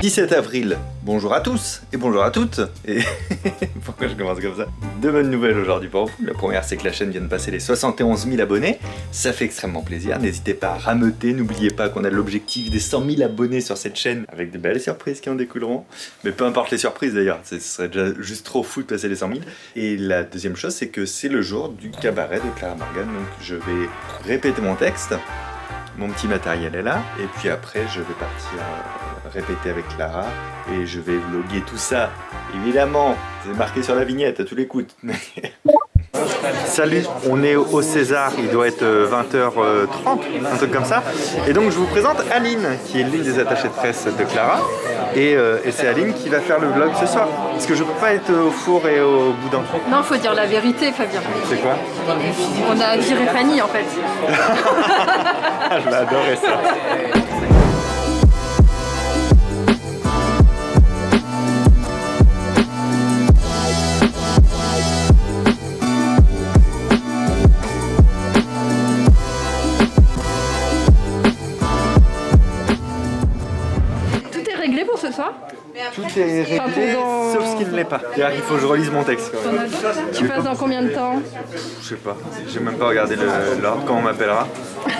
17 avril, bonjour à tous et bonjour à toutes. Et pourquoi je commence comme ça? Deux bonnes nouvelles aujourd'hui pour vous. La première, c'est que la chaîne vient de passer les 71 000 abonnés. Ça fait extrêmement plaisir. N'hésitez pas à rameuter. N'oubliez pas qu'on a l'objectif des 100 000 abonnés sur cette chaîne avec de belles surprises qui en découleront. Mais peu importe les surprises d'ailleurs, ce serait déjà juste trop fou de passer les 100 000. Et la deuxième chose, c'est que c'est le jour du cabaret de Clara Morgan. Donc je vais répéter mon texte. Mon petit matériel est là. Et puis après, je vais partir répéter avec Clara et je vais vlogger tout ça. Évidemment, c'est marqué sur la vignette à tous les coups. Salut, on est au César, il doit être 20h30, un truc comme ça. Et donc je vous présente Aline, qui est l'une des attachées de presse de Clara. Et c'est Aline qui va faire le vlog ce soir. Parce que je peux pas être au four et au boudin. Non, faut dire la vérité, Fabien. C'est quoi? On a viré Fanny en fait. Je l'adorais ça. Pour ce soir? Tout est réglé, sauf ce qui ne l'est pas. C'est-à-dire qu'il faut que je relise mon texte. Tu passes dans combien de temps? Je sais pas, j'ai même pas regardé l'ordre quand on m'appellera.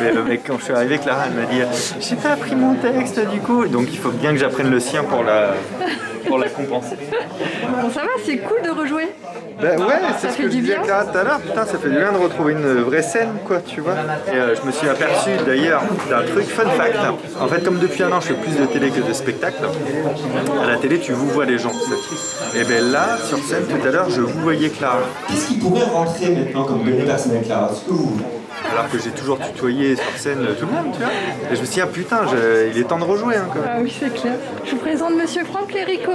Mais le mec, quand je suis arrivé, Clara, elle m'a dit « J'ai pas appris mon texte du coup ». Donc il faut bien que j'apprenne le sien pour la compenser. Bon, ça va, c'est cool de rejouer. Ben ouais, c'est ce que je disais à Clara tout à l'heure. Putain, ça fait du bien de retrouver une vraie scène, quoi, tu vois. Et je me suis aperçu d'ailleurs d'un truc, fun fact. En fait, comme depuis un an, je fais plus de télé que de spectacle. À la télé, tu vous vois les gens. Et ben là, sur scène, tout à l'heure, je vous voyais Clara. Qu'est-ce qui pourrait rentrer maintenant comme données personnelles, Clara? Ce que vous voulez. Alors que j'ai toujours tutoyé sur scène tout le monde, tu vois. Et je me suis dit, ah putain, il est temps de rejouer, hein, quand même. Ah oui, c'est clair. Je vous présente Monsieur Franck Lérico.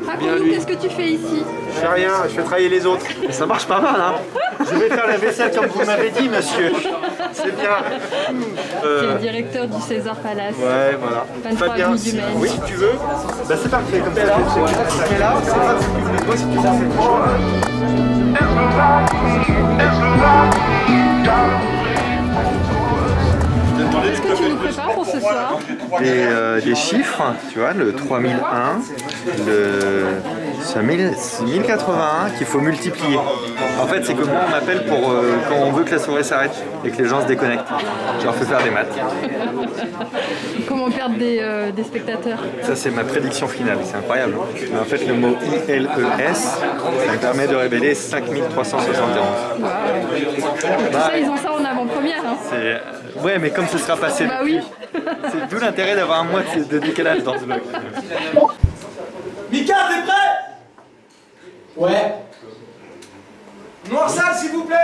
Raconte-nous, qu'est-ce que tu fais ici? Je fais rien, je fais travailler les autres. Ça marche pas mal, hein. Je vais faire la vaisselle comme vous m'avez dit, monsieur. C'est bien. Tu es le directeur du César Palace. Ouais, voilà. 23 avenue du Maine. Oui, si tu veux. Bah c'est parfait, comme ça. Tu es là, c'est pas ce que moi si tu veux. Qu'est-ce que tu nous prépares pour ce soir? Des chiffres, tu vois, le 3001, le 1081 qu'il faut multiplier. En fait, c'est que moi on m'appelle pour quand on veut que la soirée s'arrête et que les gens se déconnectent. Je leur fais faire des maths. Comment perdre des spectateurs? Ça, c'est ma prédiction finale, c'est incroyable. Mais en fait, le mot ILES, ça me permet de révéler 5371. Wow. Ça, ils ont ça en avant-première. Hein. Ouais, mais comme ce sera passé. Bah oui. C'est d'où l'intérêt d'avoir un mois de décalage dans ce vlog. Mika, t'es prêt? Ouais. Noir sale, s'il vous plaît.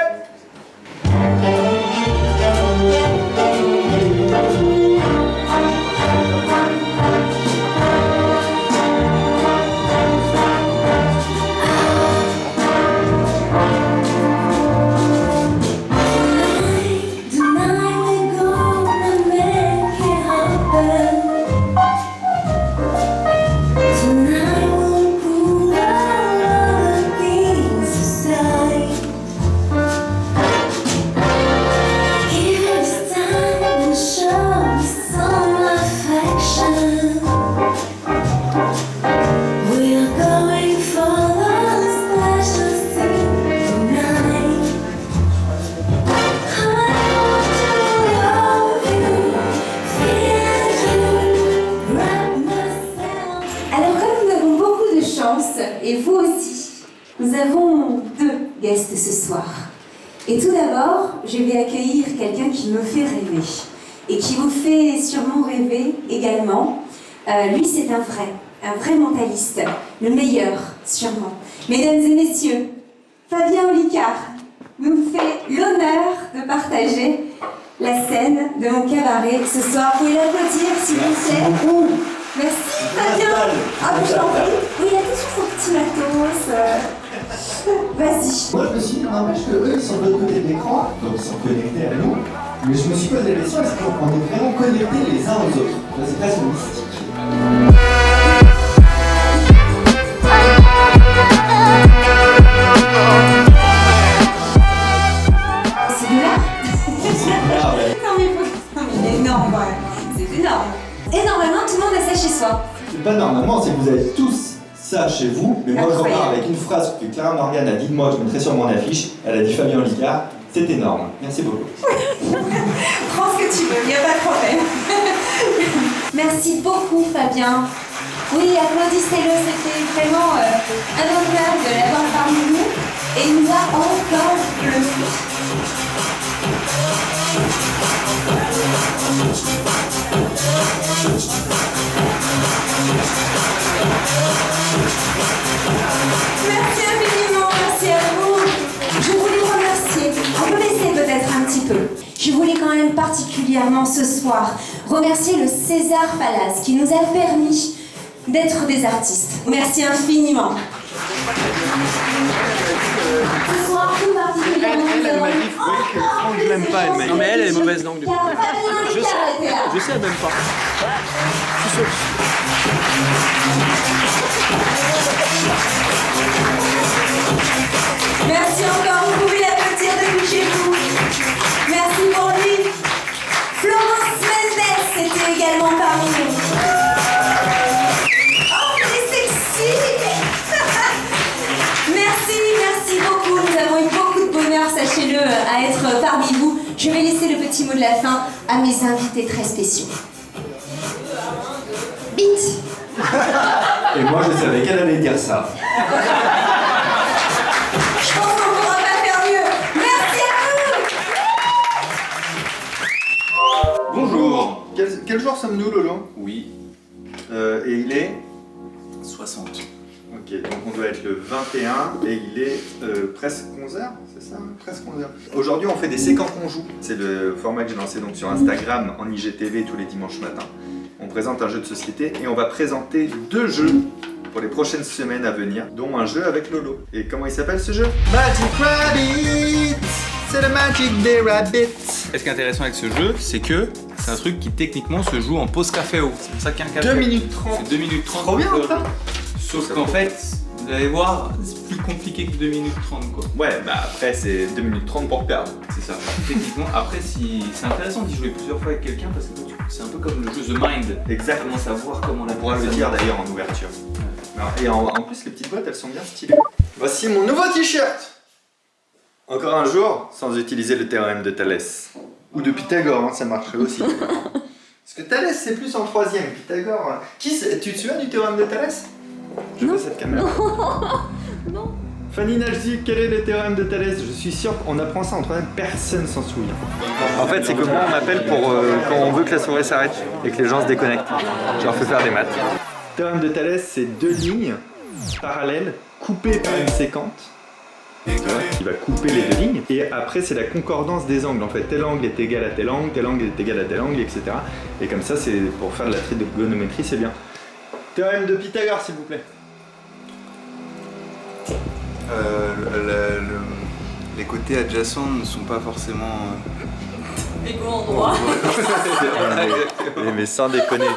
Et vous aussi, nous avons deux guests ce soir. Et tout d'abord, je vais accueillir quelqu'un qui me fait rêver et qui vous fait sûrement rêver également. Lui, c'est un vrai mentaliste, le meilleur, sûrement. Mesdames et messieurs, Fabien Olicard nous fait l'honneur de partager la scène de mon cabaret ce soir. Vous pouvez l'applaudir, s'il vous plaît. Merci Fabien. Ah, je t'en prie. Oui, il a toujours son petit matos. Vas-y. Moi, je me suis dit, n'empêche qu'eux, ils sont de l'autre côté de l'écran, donc ils sont connectés à nous. Mais je me suis posé la question, est-ce qu'on est vraiment connectés les uns aux autres? C'est presque mystique. C'est de là. énorme, ouais. C'est énorme. Et normalement, tout le monde a ça chez soi. C'est pas normalement, c'est que vous avez tous ça chez vous, mais moi je repars Incroyable. avec une phrase que Clara Morgan a dit de moi, que je mettrai sur mon affiche. Elle a dit Fabien Olicard, c'est énorme. Merci beaucoup. Prends ce que tu veux, il n'y a pas de problème. Merci beaucoup, Fabien. Oui, applaudissez-le, c'était vraiment un honneur de l'avoir parmi nous. Et il nous a encore plu. Merci infiniment, merci à vous. Je voulais vous remercier. On peut laisser peut-être un petit peu. Je voulais quand même particulièrement ce soir remercier le César Palace qui nous a permis d'être des artistes. Merci infiniment. Ce soir, tout particulièrement, Elle m'a dit que Franck, je l'aime pas, elle m'a dit. Non mais elle est mauvaise langue du coup. Je sais même pas. Je suis sûr. Merci encore, vous pouvez l'applaudir depuis chez vous. Merci pour lui. Florence Mendes était également parmi nous. Oh, elle est sexy. Merci beaucoup. Nous avons eu beaucoup de bonheur, sachez-le, à être parmi vous. Je vais laisser le petit mot de la fin à mes invités très spéciaux. Bite. Et moi je savais qu'elle allait dire ça. Je pense qu'on ne pourra pas faire mieux. Merci à vous. Bonjour. Quel jour sommes-nous, Lolo? Oui, Et il est 60. Ok, donc on doit être le 21 et il est presque 11h, c'est ça? Presque 11h. Aujourd'hui, on fait des séquences qu'on joue. C'est le format que j'ai lancé donc sur Instagram en IGTV tous les dimanches matins. On présente un jeu de société et on va présenter 2 jeux pour les prochaines semaines à venir, dont un jeu avec Lolo. Et comment il s'appelle ce jeu? Magic Rabbit. C'est le Magic des Rabbits. Et ce qui est intéressant avec ce jeu, c'est que c'est un truc qui techniquement se joue en pause caféo. C'est pour ça qu'il y a un café. 2 minutes 30. C'est 2 minutes 30. Trop bien, ça. Sauf qu'en fait, vous allez voir, c'est plus compliqué que 2 minutes 30 quoi. Ouais, bah après c'est 2 minutes 30 pour perdre. C'est ça. Techniquement, après, c'est intéressant d'y jouer plusieurs fois avec quelqu'un parce que c'est un peu comme le jeu The Mind. Exactement. Savoir comment la On pourra le dire d'ailleurs en ouverture. Alors, et en plus, les petites boîtes, elles sont bien stylées. Voici mon nouveau t-shirt. Encore un jour sans utiliser le théorème de Thalès. Ou de Pythagore, hein, ça marcherait aussi. Parce que Thalès, c'est plus en 3ème. Pythagore... Tu te souviens du théorème de Thalès? Je veux cette caméra. Non. Fanny Najdi, quel est le théorème de Thalès? Je suis sûr qu'on apprend ça en 3ème, personne s'en souvient. En fait, c'est que moi, on m'appelle pour quand on veut que la soirée s'arrête et que les gens se déconnectent. Je leur fais faire des maths. Le théorème de Thalès, c'est 2 lignes parallèles coupées par une séquente qui va couper les 2 lignes. Et après, c'est la concordance des angles. En fait, tel angle est égal à tel angle est égal à tel angle, etc. Et comme ça, c'est pour faire de la trigonométrie, c'est bien. Théorème de Pythagore, s'il vous plaît. Les côtés adjacents ne sont pas forcément... Égaux en droit. Mais sans déconner.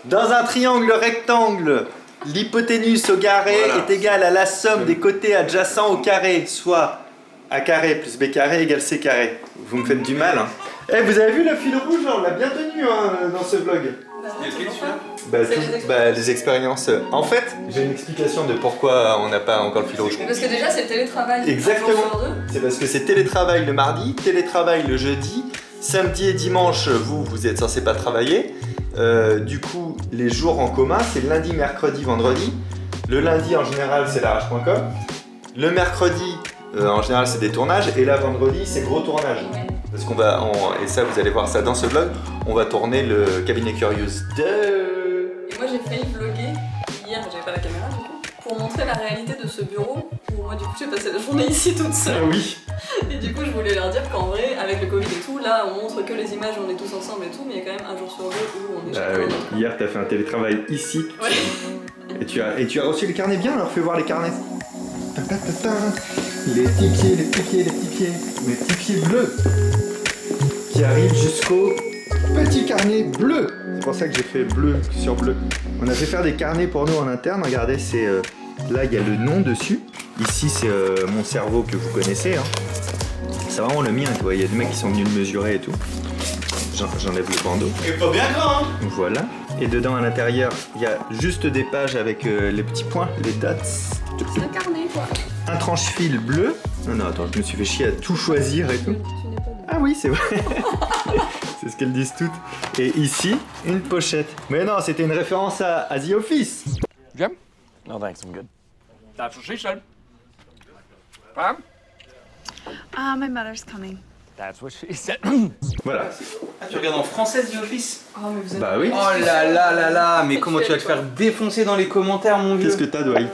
Dans un triangle rectangle, l'hypoténuse au carré est égale à la somme des côtés adjacents au carré, soit A carré plus B carré égale C carré. Vous me faites du mal, hein. Eh, vous avez vu le fil rouge, on l'a bien tenu hein, dans ce vlog. Les expériences. En fait, j'ai une explication de pourquoi on n'a pas encore le fil rouge. Parce que déjà, c'est le télétravail. Exactement. Un jour sur 2. C'est parce que c'est télétravail le mardi, télétravail le jeudi, samedi et dimanche, vous êtes censé pas travailler. Du coup, les jours en commun, c'est lundi, mercredi, vendredi. Le lundi, en général, c'est l'arrache.com. Le mercredi, en général, c'est des tournages. Et là, vendredi, c'est gros tournage. Parce qu'on va, et ça, vous allez voir ça dans ce vlog, on va tourner le Cabinet Curious 2. Et moi, j'ai failli vlogger hier, mais j'avais pas la caméra du coup, pour montrer la réalité de ce bureau où moi, du coup, j'ai passé la journée ici toute seule. Ah oui. Et du coup, je voulais leur dire qu'en vrai, avec le Covid et tout, là, on montre que les images, on est tous ensemble et tout, mais il y a quand même un jour sur 2 où on est chacun dans notre coin. Hier, t'as fait un télétravail ici. Ouais. Et tu as reçu les carnets bien, alors fais voir les carnets. Les petits pieds, les petits pieds, les petits pieds. Mes petits pieds bleus. Qui arrivent jusqu'au petit carnet bleu. C'est pour ça que j'ai fait bleu sur bleu. On a fait faire des carnets pour nous en interne. Regardez, c'est là il y a le nom dessus. Ici c'est mon cerveau que vous connaissez. Hein. C'est vraiment le mien, tu vois. Il y a des mecs qui sont venus le mesurer et tout. J'enlève le bandeau. Et pas bien grand, hein. Voilà. Et dedans, à l'intérieur, il y a juste des pages avec les petits points, les dates. C'est un carnet, quoi. Un tranche-fil bleu. Non, attends, je me suis fait chier à tout choisir et tout. Tu n'es pas de... Ah oui, c'est vrai. C'est ce qu'elles disent toutes. Et ici, une pochette. Mais non, c'était une référence à The Office. Jim? No thanks, I'm good. That's what she said. Pam? My mother's coming. That's what she said. Voilà. Ah, tu regardes en français The Office? Oh, mais vous êtes... Bah oui. Oh là là là là, mais comment tu vas te faire défoncer dans les commentaires, mon vieux? Qu'est-ce que t'as, Dwight?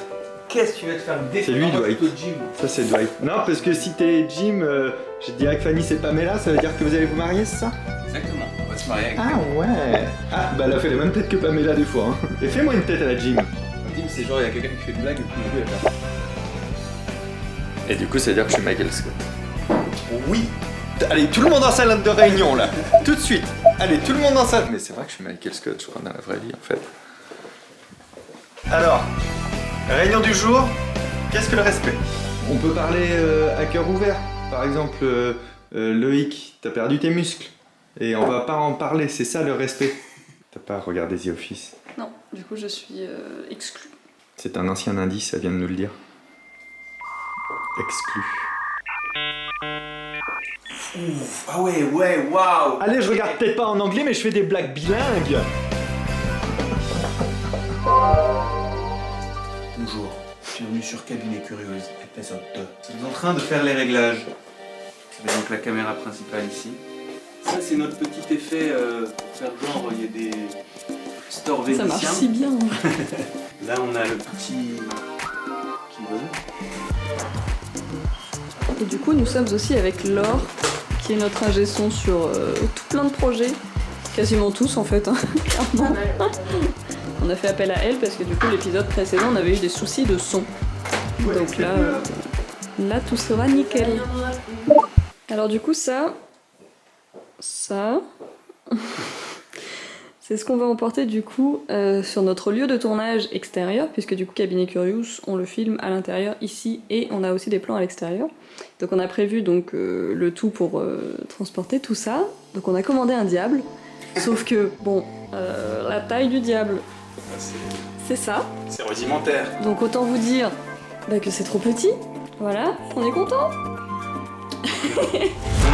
Qu'est-ce que tu vas te faire défoncer? C'est lui, Moi, Dwight. plutôt Jim. Ça, c'est Dwight. Non, parce que si t'es Jim, je dirais que Fanny, c'est Pamela, ça veut dire que vous allez vous marier, c'est ça? Exactement, on va se marier avec Ah ouais. Ah, bah elle a fait la même tête que Pamela des fois. Hein. Et fais-moi une tête à la Jim. Jim, c'est genre, il y a quelqu'un qui fait une blague, et puis mon vieux, elle fait... Et du coup, ça veut dire que je suis Michael Scott. Oui. Allez, tout le monde en salle de réunion, là. Tout de suite. Allez, tout le monde en salle. Mais c'est vrai que je suis Michael Scott, je crois, dans la vraie vie, en fait. Alors, réunion du jour, qu'est-ce que le respect? On peut parler à cœur ouvert. Par exemple, Loïc, t'as perdu tes muscles. Et on va pas en parler, c'est ça le respect. T'as pas regardé The Office? Non, du coup, je suis exclue. C'est un ancien indice, ça vient de nous le dire. Exclu. Ah ouais, waouh. Allez, je regarde peut-être pas en anglais, mais je fais des blagues bilingues. Bonjour, bienvenue sur Cabinet Curieuse, épisode 2. Nous sommes en train de faire les réglages. C'est donc la caméra principale ici. Ça, c'est notre petit effet pour faire genre, il y a des stores Ça marche vénitiens. si bien. Là, on a le petit keyboard. Et du coup, nous sommes aussi avec Laure, qui est notre ingé son sur tout plein de projets. Quasiment tous, en fait, hein, clairement. On a fait appel à elle parce que du coup, l'épisode précédent, on avait eu des soucis de son. Donc là, là, tout sera nickel. Alors du coup, ça... c'est ce qu'on va emporter du coup sur notre lieu de tournage extérieur, puisque du coup Cabinet Curious, on le filme à l'intérieur ici et on a aussi des plans à l'extérieur. Donc on a prévu donc le tout pour transporter tout ça. Donc on a commandé un diable, sauf que bon, la taille du diable, c'est ça. C'est rudimentaire. Donc autant vous dire que c'est trop petit. Voilà, on est content.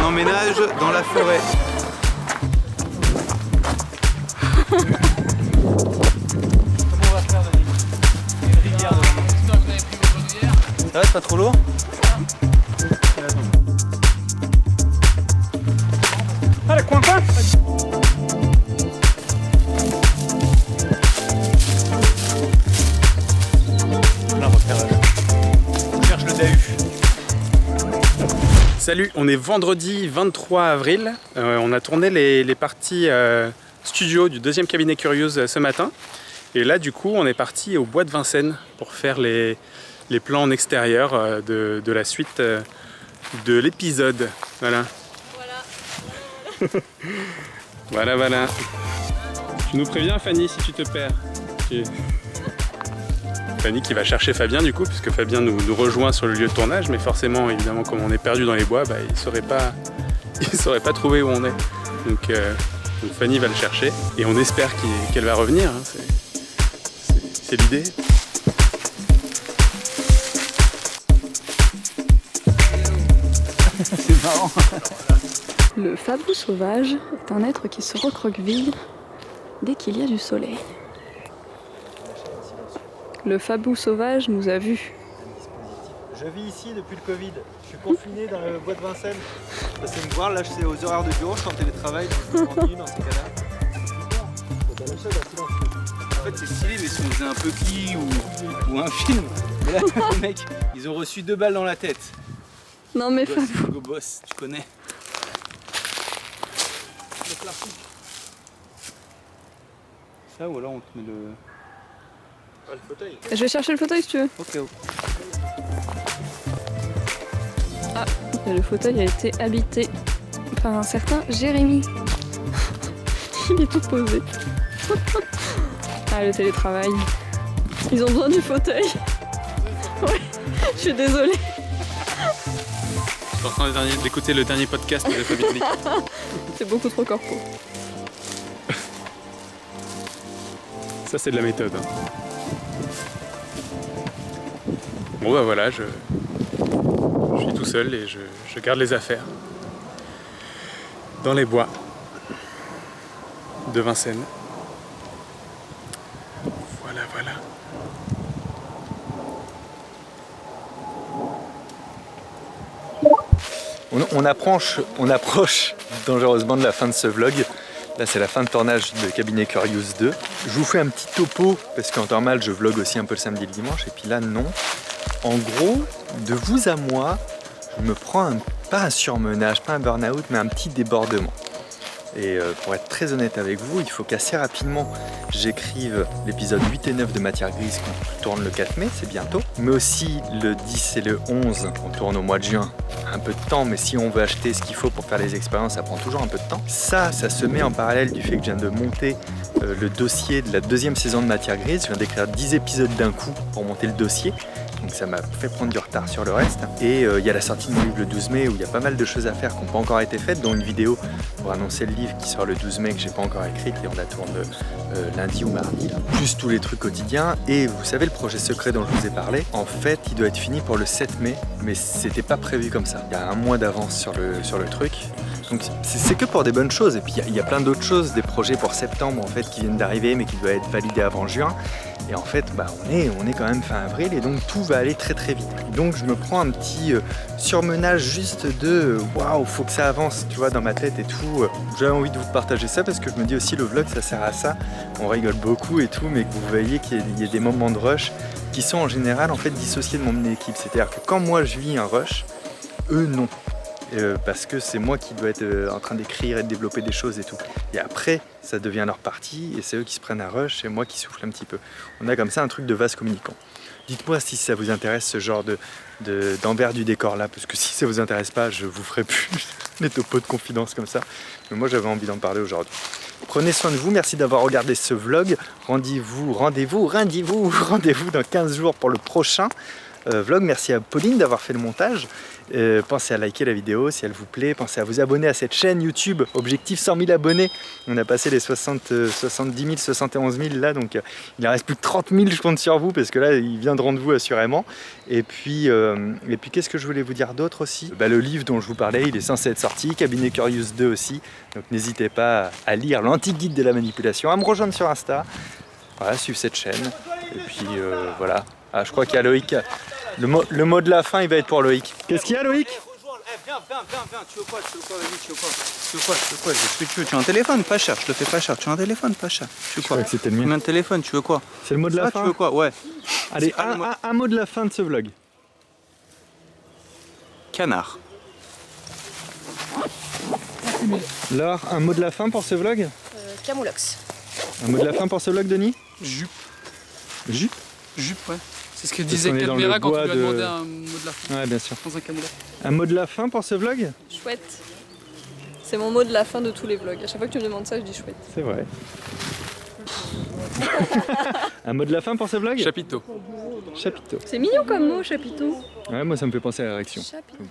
On emménage dans la forêt. Ça va, c'est pas trop lourd? Allez, coin! Là, on va faire... On cherche le DAU. Salut, on est vendredi 23 avril. On a tourné les parties studio du deuxième Cabinet Curieuse ce matin. Et là, du coup, on est parti au bois de Vincennes pour faire les plans en extérieur de la suite de l'épisode. Voilà. Voilà. Tu nous préviens, Fanny, si tu te perds. Fanny qui va chercher Fabien, du coup, puisque Fabien nous rejoint sur le lieu de tournage, mais forcément, évidemment, comme on est perdu dans les bois, il saurait pas trouver où on est. Donc Fanny va le chercher, et on espère qu'elle va revenir. Hein. C'est l'idée. C'est marrant. Le fabou sauvage est un être qui se recroqueville dès qu'il y a du soleil. Le fabou sauvage nous a vus. Je vis ici depuis le Covid. Je suis confiné dans le bois de Vincennes. Passez me voir, là c'est aux horaires de bureau, je suis en télétravail, donc je m'ennuie dans ces cas-là. En fait, c'est stylé, mais si on faisait un Pucky ou un film. Mais là, les mecs, ils ont reçu 2 balles dans la tête. Non mais Boss, fabou. Hugo Boss, tu connais. Ça ou alors on te met le... Le fauteuil. Je vais chercher le fauteuil si tu veux. Ok. Ah, et le fauteuil a été habité par un certain Jérémy. Il est tout posé. Ah, le télétravail. Ils ont besoin du fauteuil. Ouais, je suis désolée. Je suis en train d'écouter le dernier podcast de Fabien. C'est beaucoup trop corpo. Ça c'est de la méthode. Hein. Bon bah voilà, je suis tout seul et je garde les affaires. Dans les bois de Vincennes. Voilà, voilà. On approche dangereusement de la fin de ce vlog. Là, c'est la fin de tournage de Cabinet Curious 2. Je vous fais un petit topo, parce qu'en temps normal, je vlog aussi un peu le samedi et le dimanche, et puis là, non. En gros, de vous à moi, je me prends pas un surmenage, pas un burn-out, mais un petit débordement. Et pour être très honnête avec vous, il faut qu'assez rapidement j'écrive l'épisode 8 et 9 de Matière Grise qu'on tourne le 4 mai, c'est bientôt. Mais aussi le 10 et le 11, on tourne au mois de juin. Un peu de temps, mais si on veut acheter ce qu'il faut pour faire les expériences, ça prend toujours un peu de temps. Ça se met en parallèle du fait que je viens de monter le dossier de la deuxième saison de Matière Grise. Je viens d'écrire 10 épisodes d'un coup pour monter le dossier. Donc ça m'a fait prendre du retard sur le reste. Et il y a la sortie de mon livre le 12 mai où il y a pas mal de choses à faire qui n'ont pas encore été faites, dont une vidéo pour annoncer le livre qui sort le 12 mai que j'ai pas encore écrite et on la tourne lundi ou mardi. Là. Plus tous les trucs quotidiens. Et vous savez, le projet secret dont je vous ai parlé, en fait, il doit être fini pour le 7 mai, mais c'était pas prévu comme ça. Il y a un mois d'avance sur le truc. Donc c'est que pour des bonnes choses. Et puis il y a plein d'autres choses, des projets pour septembre en fait qui viennent d'arriver mais qui doivent être validés avant juin. Et en fait, on est quand même fin avril et donc tout va aller très très vite. Donc je me prends un petit surmenage juste de waouh, faut que ça avance, tu vois, dans ma tête et tout. J'avais envie de vous partager ça parce que je me dis aussi le vlog ça sert à ça. On rigole beaucoup et tout, mais que vous voyez qu'il y a des moments de rush qui sont en général en fait dissociés de mon équipe. C'est-à-dire que quand moi je vis un rush, eux non. Parce que c'est moi qui dois être en train d'écrire et de développer des choses et tout. Et après, ça devient leur partie et c'est eux qui se prennent un rush et moi qui souffle un petit peu. On a comme ça un truc de vase communicant. Dites-moi si ça vous intéresse ce genre d'envers du décor là, parce que si ça vous intéresse pas, je vous ferai plus les topos de confidence comme ça. Mais moi j'avais envie d'en parler aujourd'hui. Prenez soin de vous, merci d'avoir regardé ce vlog. Rendez-vous dans 15 jours pour le prochain vlog. Merci à Pauline d'avoir fait le montage. Pensez à liker la vidéo si elle vous plaît. Pensez à vous abonner à cette chaîne YouTube. Objectif 100 000 abonnés. On a passé les 70 000, 71 000 là. Donc il en reste plus que 30 000, je compte sur vous parce que là, ils viendront de vous assurément. Et puis qu'est-ce que je voulais vous dire d'autre aussi ? Le livre dont je vous parlais, il est censé être sorti. Cabinet Curious 2 aussi. Donc n'hésitez pas à lire l'anti-guide de la manipulation, à me rejoindre sur Insta. Voilà, suivre cette chaîne. Et puis voilà. Ah, je crois qu'il y a Loïc. Le mot de la fin, il va être pour Loïc. Qu'est-ce qu'il y a, Loïc ? Viens, tu veux quoi, vas-y, tu veux quoi, tu as un téléphone, pas cher, je te fais pas cher, tu as un téléphone, pas cher. Tu veux quoi ? Que c'était le mien. Combien de téléphone, tu veux quoi ? C'est le mot de la fin ? Tu veux quoi ? Ouais. Allez, un mot de la fin de ce vlog. Canard. Laure, un mot de la fin pour ce vlog ? Camoulox. Un mot de la fin pour ce vlog, Denis ? Jupe. Jupe ? Jupe, ouais. C'est ce que disait Calvera quand tu lui as demandé un mot de la fin. Ouais, bien sûr. Dans un camoulox. Un mot de la fin pour ce vlog ? Chouette. C'est mon mot de la fin de tous les vlogs. À chaque fois que tu me demandes ça, je dis chouette. C'est vrai. Un mot de la fin pour ce vlog ? Chapiteau. Chapiteau. C'est mignon comme mot, chapiteau. Ouais, moi ça me fait penser à l'érection. Chapiteau.